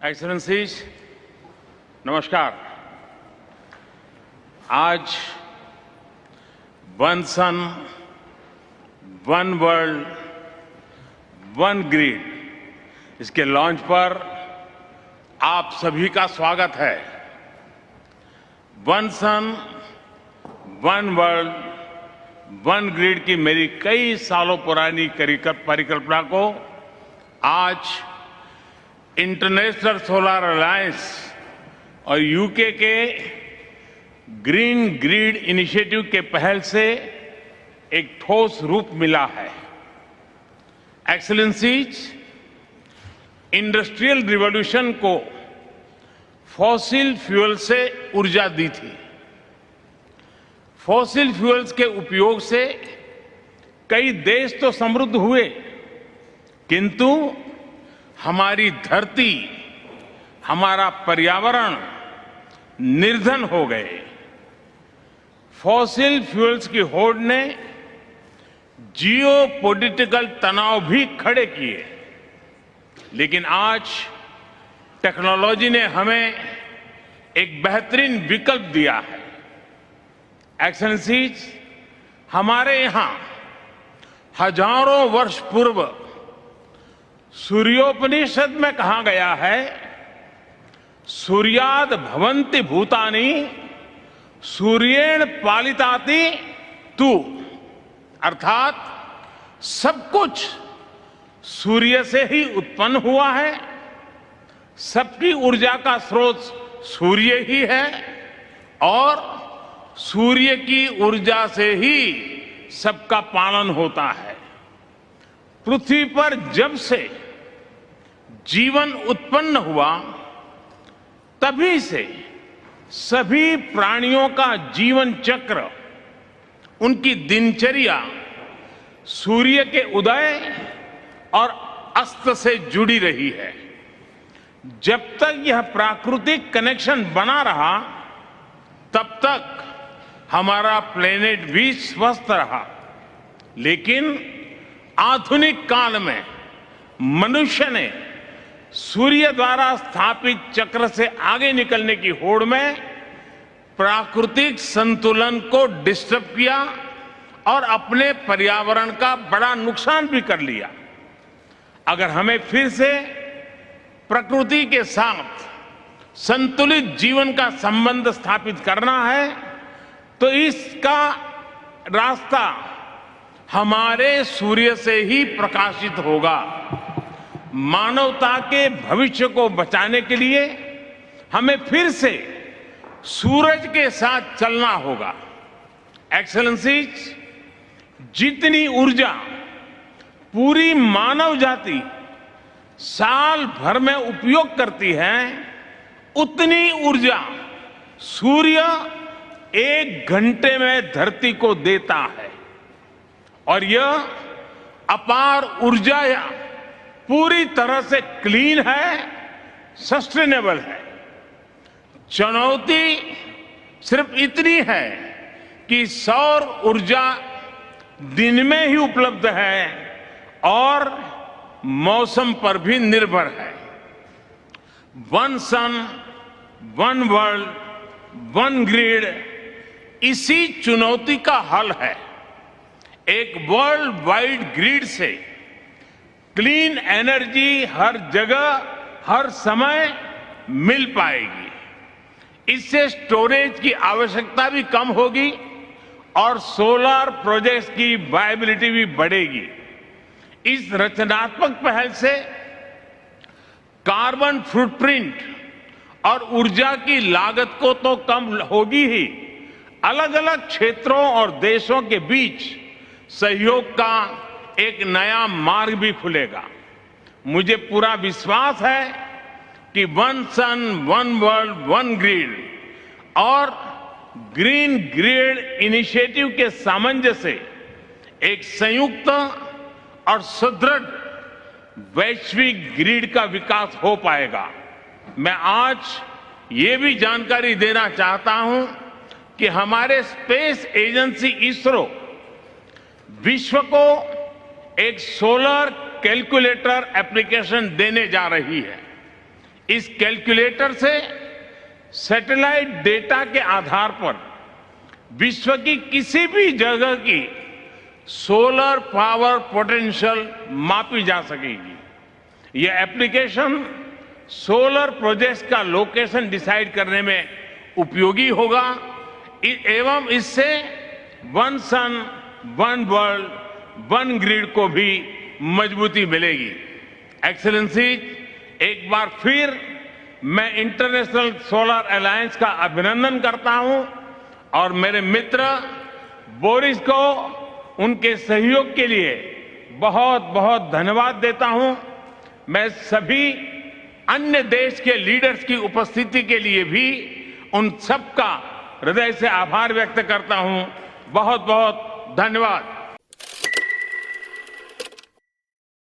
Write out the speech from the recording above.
Excellencies, नमस्कार। आज one सन, one world, one grid इसके लॉन्च पर आप सभी का स्वागत है। वन सन, वन वर्ल्ड, वन ग्रिड की मेरी कई सालों पुरानी परिकल्पना को आज इंटरनेशनल सोलर अलायंस और यूके के ग्रीन ग्रिड इनिशिएटिव के पहल से एक ठोस रूप मिला है। एक्सेलेंसीज, इंडस्ट्रियल रिवॉल्यूशन को फॉसिल फ्यूल से ऊर्जा दी थी। फॉसिल फ्यूल्स के उपयोग से कई देश तो समृद्ध हुए, किंतु हमारी धरती, हमारा पर्यावरण निर्धन हो गए। फॉसिल फ्यूल्स की होड़ ने जियोपॉलिटिकल तनाव भी खड़े किए, लेकिन आज टेक्नोलॉजी ने हमें एक बेहतरीन विकल्प दिया है। एक्सेलेंसीज, हमारे यहां हजारों वर्ष पूर्व सूर्योपनिषद में कहा गया है, सूर्याद भवन्ति भूतानि सूर्येण पालिताति तु, अर्थात सब कुछ सूर्य से ही उत्पन्न हुआ है, सबकी ऊर्जा का स्रोत सूर्य ही है और सूर्य की ऊर्जा से ही सबका पालन होता है। पृथ्वी पर जब से जीवन उत्पन्न हुआ, तभी से सभी प्राणियों का जीवन चक्र, उनकी दिनचर्या सूर्य के उदय और अस्त से जुड़ी रही है। जब तक यह प्राकृतिक कनेक्शन बना रहा, तब तक हमारा प्लेनेट भी स्वस्थ रहा। लेकिन आधुनिक काल में मनुष्य ने सूर्य द्वारा स्थापित चक्र से आगे निकलने की होड़ में प्राकृतिक संतुलन को डिस्टर्ब किया और अपने पर्यावरण का बड़ा नुकसान भी कर लिया। अगर हमें फिर से प्रकृति के साथ संतुलित जीवन का संबंध स्थापित करना है, तो इसका रास्ता हमारे सूर्य से ही प्रकाशित होगा। मानवता के भविष्य को बचाने के लिए हमें फिर से सूरज के साथ चलना होगा। एक्सेलेंसीज, जितनी ऊर्जा पूरी मानव जाति साल भर में उपयोग करती है, उतनी ऊर्जा सूर्य 1 घंटे में धरती को देता है। और यह अपार ऊर्जा पूरी तरह से क्लीन है, सस्टेनेबल है। चुनौती सिर्फ इतनी है कि सौर ऊर्जा दिन में ही उपलब्ध है और मौसम पर भी निर्भर है। वन सन, वन वर्ल्ड, वन ग्रिड इसी चुनौती का हल है। एक वर्ल्ड वाइड ग्रिड से क्लीन एनर्जी हर जगह, हर समय मिल पाएगी। इससे स्टोरेज की आवश्यकता भी कम होगी और सोलर प्रोजेक्ट्स की वायबिलिटी भी बढ़ेगी। इस रचनात्मक पहल से कार्बन फुटप्रिंट और ऊर्जा की लागत को तो कम होगी ही, अलग अलग क्षेत्रों और देशों के बीच सहयोग का एक नया मार्ग भी खुलेगा। मुझे पूरा विश्वास है कि वन सन, वन वर्ल्ड, वन ग्रिड और ग्रीन ग्रिड इनिशिएटिव के सामंजस्य से एक संयुक्त और सुदृढ़ वैश्विक ग्रिड का विकास हो पाएगा। मैं आज ये भी जानकारी देना चाहता हूं कि हमारे स्पेस एजेंसी इसरो विश्व को एक सोलर कैलकुलेटर एप्लीकेशन देने जा रही है। इस कैलकुलेटर से सैटेलाइट डेटा के आधार पर विश्व की किसी भी जगह की सोलर पावर पोटेंशियल मापी जा सकेगी। यह एप्लीकेशन सोलर प्रोजेक्ट्स का लोकेशन डिसाइड करने में उपयोगी होगा एवं इससे one sun one world one grid को भी मजबूती मिलेगी। एक्सेलेंसी, एक बार फिर मैं इंटरनेशनल सोलर अलायंस का अभिनंदन करता हूं और मेरे मित्र बोरिस को उनके सहयोग के लिए बहुत बहुत धन्यवाद देता हूं। मैं सभी अन्य देश के लीडर्स की उपस्थिति के लिए भी उन सबका हृदय से आभार व्यक्त करता हूं। बहुत बहुत धन्यवाद।